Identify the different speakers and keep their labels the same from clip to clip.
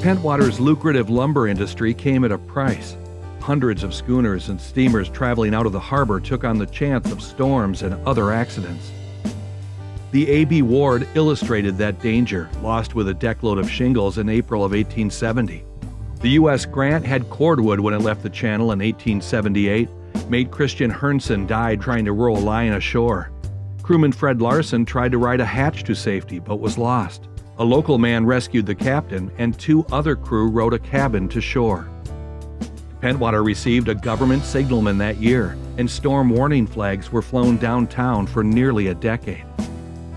Speaker 1: Pentwater's lucrative lumber industry came at a price. Hundreds of schooners and steamers traveling out of the harbor took on the chance of storms and other accidents. The A.B. Ward illustrated that danger, lost with a deckload of shingles in April of 1870. The U.S. Grant had cordwood when it left the channel in 1878. Mate Christian Herndson died trying to row a line ashore. Crewman Fred Larson tried to ride a hatch to safety but was lost. A local man rescued the captain, and 2 other crew rowed a cabin to shore. Pentwater received a government signalman that year, and storm warning flags were flown downtown for nearly a decade.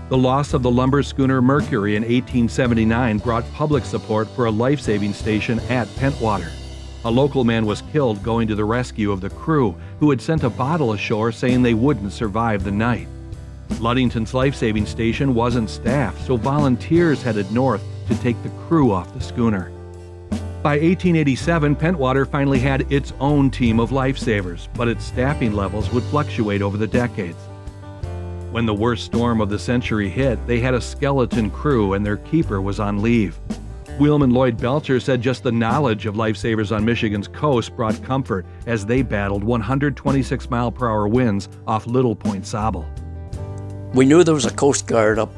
Speaker 1: The loss of the lumber schooner Mercury in 1879 brought public support for a life-saving station at Pentwater. A local man was killed going to the rescue of the crew, who had sent a bottle ashore saying they wouldn't survive the night. Ludington's life-saving station wasn't staffed, so volunteers headed north to take the crew off the schooner. By 1887, Pentwater finally had its own team of lifesavers, but its staffing levels would fluctuate over the decades. When the worst storm of the century hit, they had a skeleton crew and their keeper was on leave. Wheelman Lloyd Belcher said just the knowledge of lifesavers on Michigan's coast brought comfort as they battled 126-mile-per-hour winds off Little Point Sable.
Speaker 2: We knew there was a Coast Guard up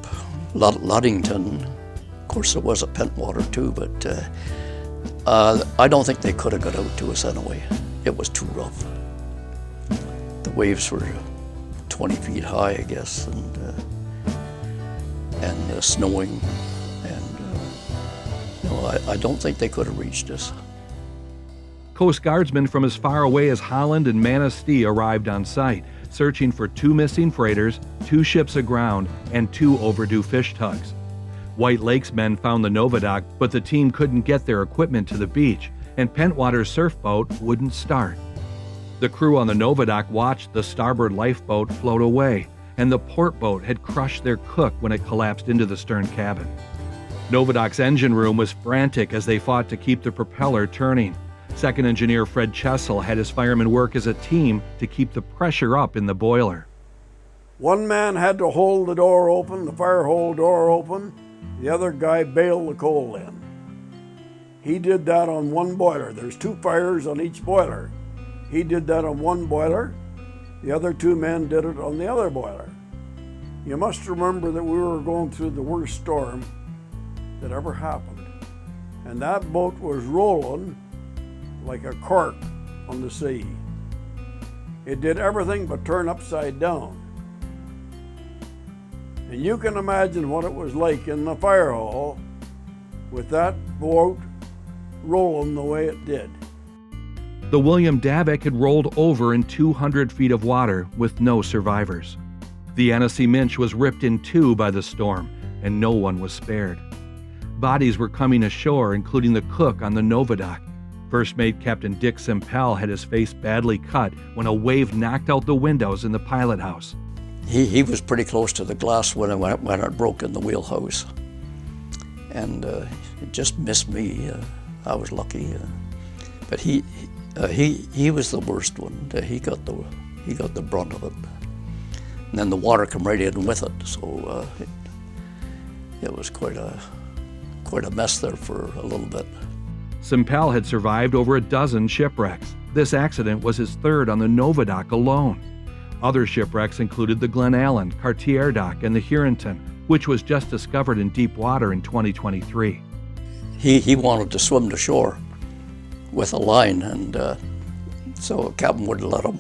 Speaker 2: Ludington. Of course, there was a Pentwater too, but I don't think they could have got out to us anyway. It was too rough. The waves were 20 feet high, I guess, and snowing, and I don't think they could have reached us.
Speaker 1: Coast Guardsmen from as far away as Holland and Manistee arrived on site, searching for 2 missing freighters, 2 ships aground, and 2 overdue fish tugs. White Lakes men found the Novadoc, but the team couldn't get their equipment to the beach, and Pentwater's surf boat wouldn't start. The crew on the Novadoc watched the starboard lifeboat float away, and the port boat had crushed their cook when it collapsed into the stern cabin. Novadoc's engine room was frantic as they fought to keep the propeller turning. Second engineer Fred Chessel had his firemen work as a team to keep the pressure up in the boiler.
Speaker 3: One man had to hold the door open, the fire hole door open. The other guy bailed the coal in. He did that on one boiler. There's 2 fires on each boiler. He did that on one boiler. The other 2 men did it on the other boiler. You must remember that we were going through the worst storm that ever happened. And that boat was rolling like a cork on the sea. It did everything but turn upside down. And you can imagine what it was like in the fire hall with that boat rolling the way it did.
Speaker 1: The William Davick had rolled over in 200 feet of water with no survivors. The Annecy Minch was ripped in 2 by the storm, and no one was spared. Bodies were coming ashore, including the cook on the Novadoc. First Mate Captain Dick Simpel had his face badly cut when a wave knocked out the windows in the pilot house.
Speaker 2: He was pretty close to the glass when it broke in the wheelhouse, and it just missed me. I was lucky, but he was the worst one. He got the brunt of it, and then the water came right in with it. So it was quite a mess there for a little bit.
Speaker 1: Simpel had survived over a dozen shipwrecks. This accident was his 3rd on the Novadoc alone. Other shipwrecks included the Glen Allen, Cartier Dock, and the Huronton, which was just discovered in deep water in 2023.
Speaker 2: He wanted to swim to shore with a line, and so the captain wouldn't let him.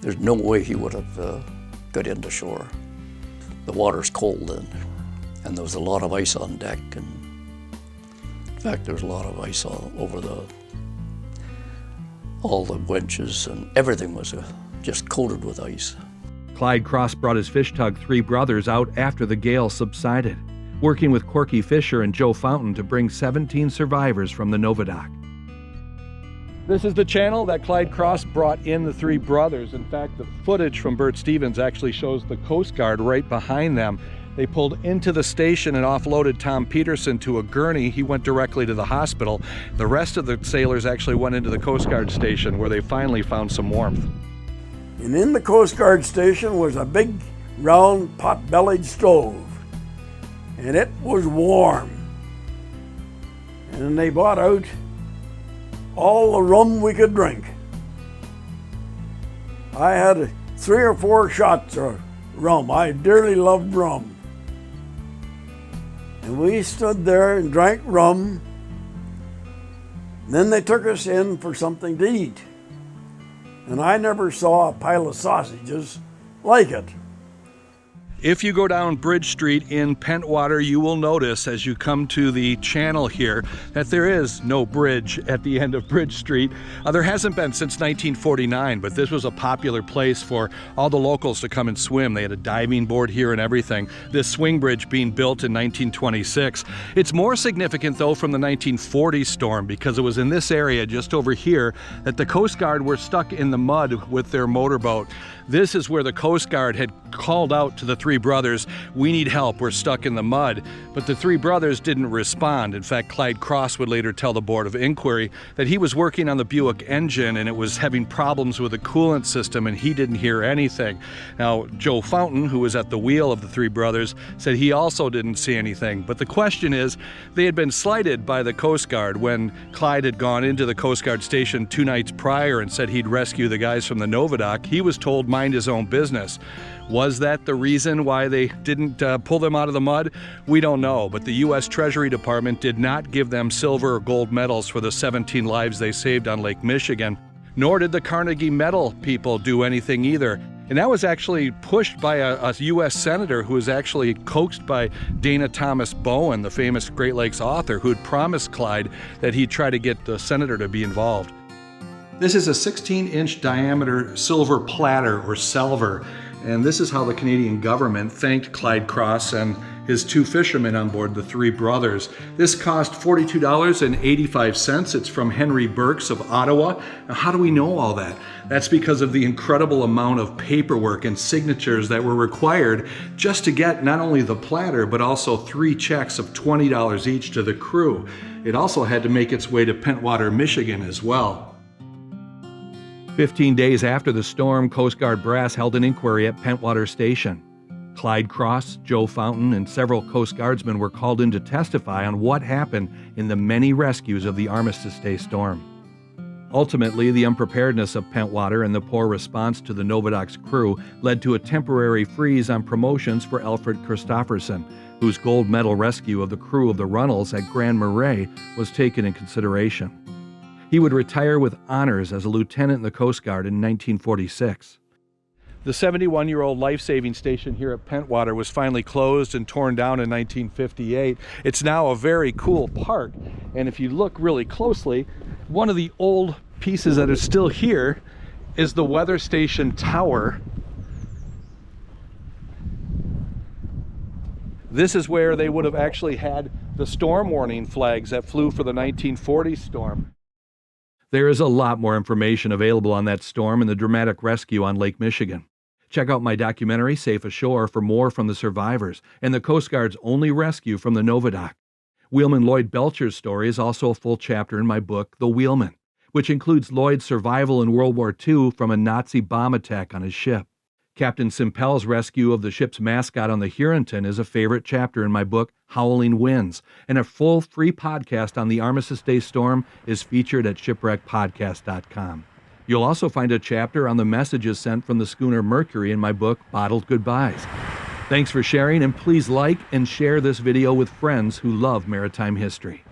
Speaker 2: There's no way he would have got into shore. The water's cold and there was a lot of ice on deck, and in fact there was a lot of ice all over all the winches, and everything was just coated with ice.
Speaker 1: Clyde Cross brought his fish tug Three Brothers out after the gale subsided, working with Corky Fisher and Joe Fountain to bring 17 survivors from the Novadoc. This is the channel that Clyde Cross brought in the Three Brothers. In fact, the footage from Bert Stevens actually shows the Coast Guard right behind them. They pulled into the station and offloaded Tom Peterson to a gurney. He went directly to the hospital. The rest of the sailors actually went into the Coast Guard station, where they finally found some warmth.
Speaker 3: And in the Coast Guard station was a big, round, pot-bellied stove. And it was warm. and they bought out all the rum we could drink. I had 3 or 4 shots of rum. I dearly loved rum. And we stood there and drank rum. Then they took us in for something to eat. And I never saw a pile of sausages like it.
Speaker 1: If you go down Bridge Street in Pentwater, you will notice as you come to the channel here that there is no bridge at the end of Bridge Street. There hasn't been since 1949, but this was a popular place for all the locals to come and swim. They had a diving board here and everything. This swing bridge being built in 1926. It's more significant though from the 1940 storm because it was in this area just over here that the Coast Guard were stuck in the mud with their motorboat. This is where the Coast Guard had called out to the 3 brothers, "We need help, we're stuck in the mud." But the 3 brothers didn't respond. In fact, Clyde Cross would later tell the Board of Inquiry that he was working on the Buick engine and it was having problems with the coolant system and he didn't hear anything. Now, Joe Fountain, who was at the wheel of the 3 brothers, said he also didn't see anything. But the question is, they had been slighted by the Coast Guard when Clyde had gone into the Coast Guard station 2 nights prior and said he'd rescue the guys from the Novadoc. He was told, mind his own business. Was that the reason why they didn't pull them out of the mud? We don't know, but the U.S. Treasury Department did not give them silver or gold medals for the 17 lives they saved on Lake Michigan, nor did the Carnegie Medal people do anything either. And that was actually pushed by a U.S. senator who was actually coaxed by Dana Thomas Bowen, the famous Great Lakes author, who had promised Clyde that he'd try to get the senator to be involved. This is a 16-inch diameter silver platter or salver, and this is how the Canadian government thanked Clyde Cross and his 2 fishermen on board, the 3 brothers. This cost $42.85. It's from Henry Burks of Ottawa. Now, how do we know all that? That's because of the incredible amount of paperwork and signatures that were required just to get not only the platter, but also 3 checks of $20 each to the crew. It also had to make its way to Pentwater, Michigan as well. 15 days after the storm, Coast Guard brass held an inquiry at Pentwater Station. Clyde Cross, Joe Fountain, and several Coast Guardsmen were called in to testify on what happened in the many rescues of the Armistice Day storm. Ultimately, the unpreparedness of Pentwater and the poor response to the Novadoc's crew led to a temporary freeze on promotions for Alfred Christofferson, whose gold medal rescue of the crew of the Runnels at Grand Marais was taken in consideration. He would retire with honors as a lieutenant in the Coast Guard in 1946. The 71-year-old life-saving station here at Pentwater was finally closed and torn down in 1958. It's now a very cool park, and if you look really closely, one of the old pieces that is still here is the weather station tower. This is where they would have actually had the storm warning flags that flew for the 1940 storm. There is a lot more information available on that storm and the dramatic rescue on Lake Michigan. Check out my documentary, Safe Ashore, for more from the survivors and the Coast Guard's only rescue from the Novadoc. Wheelman Lloyd Belcher's story is also a full chapter in my book, The Wheelman, which includes Lloyd's survival in World War II from a Nazi bomb attack on his ship. Captain Simpel's rescue of the ship's mascot on the Huronton is a favorite chapter in my book, Howling Winds, and a full free podcast on the Armistice Day storm is featured at shipwreckpodcast.com. You'll also find a chapter on the messages sent from the schooner Mercury in my book, Bottled Goodbyes. Thanks for sharing, and please like and share this video with friends who love maritime history.